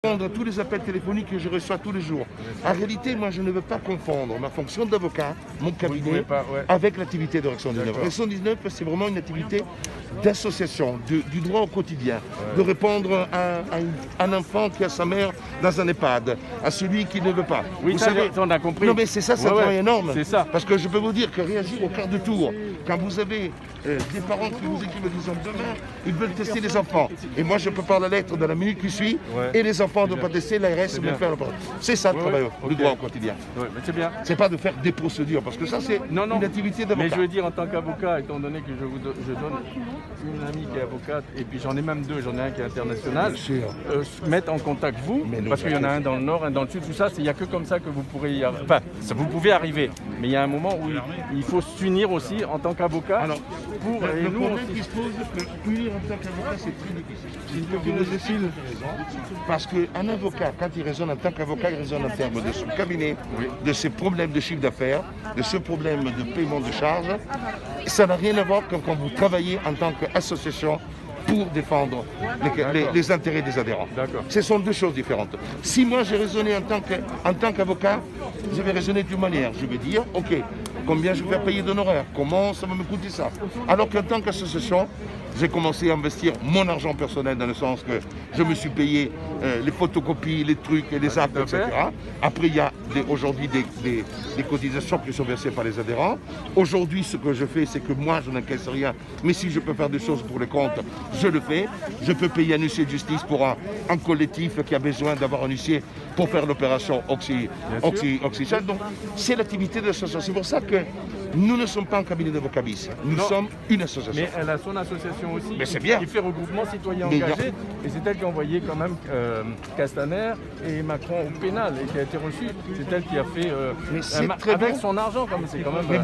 Répondre à tous les appels téléphoniques que je reçois tous les jours. En réalité, moi, je ne veux pas confondre ma fonction d'avocat, mon cabinet, avec l'activité de Réaction 19. Réaction 19, c'est vraiment une activité d'association, du droit au quotidien, de répondre à un enfant qui a sa mère dans un EHPAD, à celui qui ne veut pas. Oui, vous savez, on a compris. Non, mais c'est ça, c'est un travail énorme. C'est ça. Parce que je peux vous dire que réagir au quart de tour, quand vous avez des parents qui vous écrivent en disant demain, ils veulent tester les enfants. Et moi, je prépare la lettre dans la minute qui suit, et les enfants ne doivent pas tester, l'ARS me faire le problème. C'est ça le travail du droit au quotidien. Mais c'est bien. C'est pas de faire des procédures, parce que ça, c'est une activité d'avocat. Mais je veux dire, en tant qu'avocat, étant donné que je donne une amie qui est avocate, et puis j'en ai même deux, j'en ai un qui est international, mettre en contact vous, parce qu'il y en a un dans le nord, un dans le sud, tout ça, il n'y a que comme ça que vous pourrez y arriver. Enfin, vous pouvez arriver, mais il y a un moment où il faut s'unir aussi en tant qu'avocat. Pour le problème qui se pose, unir en tant qu'avocat, c'est très difficile. Parce qu'un avocat, quand il raisonne en tant qu'avocat, il raisonne en termes de son cabinet, de ses problèmes de chiffre d'affaires, de ce problème de paiement de charges. Ça n'a rien à voir que quand vous travaillez en tant qu'association pour défendre les intérêts des adhérents. Ce sont deux choses différentes. Si moi j'ai raisonné en tant qu'avocat, je vais raisonner d'une manière. Je vais dire, ok, combien je vais payer d'honoraires, comment ça va me coûter ça. Alors qu'en tant qu'association, j'ai commencé à investir mon argent personnel dans le sens que je me suis payé les photocopies, les trucs, les actes, etc. Après, il y a aujourd'hui des cotisations qui sont versées par les adhérents. Aujourd'hui, ce que je fais, c'est que moi, je n'encaisse rien. Mais si je peux faire des choses pour les comptes, je le fais. Je peux payer un huissier de justice pour un collectif qui a besoin d'avoir un huissier pour faire l'opération oxygène. Donc, c'est l'activité de l'association. C'est pour ça que nous ne sommes pas un cabinet d'avocats bis. Nous sommes une association. Mais elle a son association aussi, mais c'est bien. Qui fait regroupement citoyen engagé. Et c'est elle qui a envoyé quand même Castaner et Macron au pénal et qui a été reçu. C'est elle qui a fait avec son argent. C'est quand même. Mais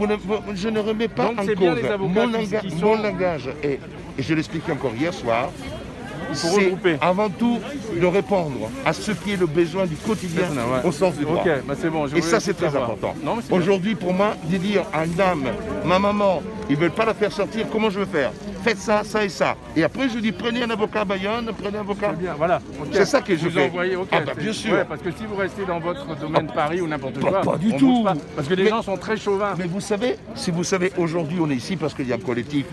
je ne remets pas en cause mon langage. Et je l'expliquais encore hier soir. C'est avant tout de répondre à ce qui est le besoin du quotidien au sens du droit. Bon, et ça, c'est très important. Aujourd'hui, pour moi, de dire à une dame, ma maman, ils ne veulent pas la faire sortir, comment je veux faire? Faites ça, ça et ça. Et après, je dis, prenez un avocat à Bayonne, prenez un avocat. Voilà. C'est ça que je fais. Bien sûr. Parce que si vous restez dans votre domaine Paris ou n'importe quoi, pas du tout. Parce que les gens sont très chauvins. Mais vous savez, aujourd'hui, on est ici parce qu'il y a un collectif.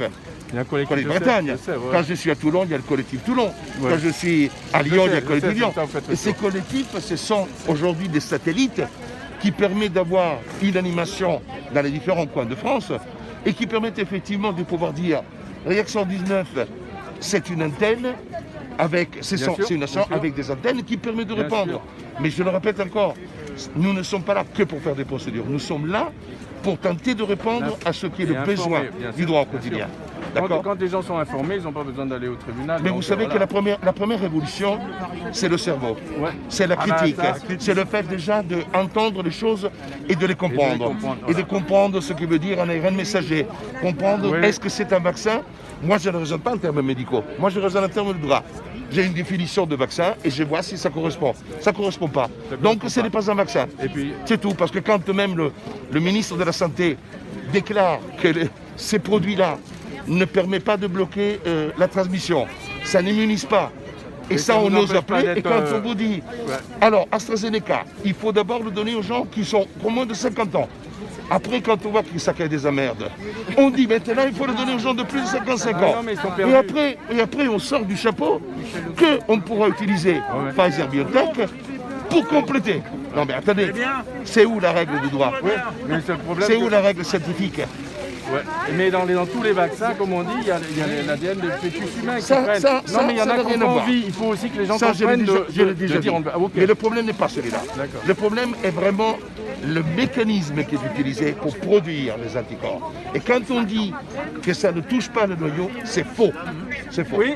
Il y a un collectif Bretagne. Quand je suis à Toulon, il y a le collectif Toulon. Quand je suis à Lyon, il y a le collectif Lyon. Et ces collectifs, ce sont aujourd'hui des satellites qui permettent d'avoir une animation dans les différents coins de France et qui permettent effectivement de pouvoir dire Réaction 19, c'est une antenne avec des antennes qui permettent de répondre. Mais je le répète encore, nous ne sommes pas là que pour faire des procédures. Nous sommes là pour tenter de répondre à ce qui est le besoin du droit au quotidien. Quand les gens sont informés, ils n'ont pas besoin d'aller au tribunal. Mais vous savez que la première révolution, c'est le cerveau. C'est la critique. C'est le fait déjà d'entendre les choses et de les comprendre. Et de comprendre ce que veut dire un ARN messager. Comprendre est-ce que c'est un vaccin. Moi, je ne raisonne pas en termes médicaux. Moi, je raisonne en termes de droit. J'ai une définition de vaccin et je vois si ça correspond. Ça ne correspond pas. Donc, ce n'est pas un vaccin. C'est tout. Parce que quand même le ministre de la Santé déclare que ces produits-là ne permet pas de bloquer la transmission. Ça n'immunise pas. Et ça, on ose appeler. Et quand on vous dit, alors, AstraZeneca, il faut d'abord le donner aux gens qui sont au moins de 50 ans. Après, quand on voit que ça crée des emmerdes, on dit maintenant, il faut le donner aux gens de plus de 55 ans. Et après, on sort du chapeau qu'on pourra utiliser Pfizer-BioNTech pour compléter. Non mais attendez, c'est où la règle du droit? C'est où la règle scientifique? Mais dans tous les vaccins, comme on dit, il y a l'ADN de fœtus humain qui prennent. Non, mais il y en a qui ont envie. Il faut aussi que les gens comprennent de dire... Mais le problème n'est pas celui-là. Le problème est vraiment le mécanisme qui est utilisé pour produire les anticorps. Et quand on dit que ça ne touche pas le noyau, c'est faux. C'est faux. Oui.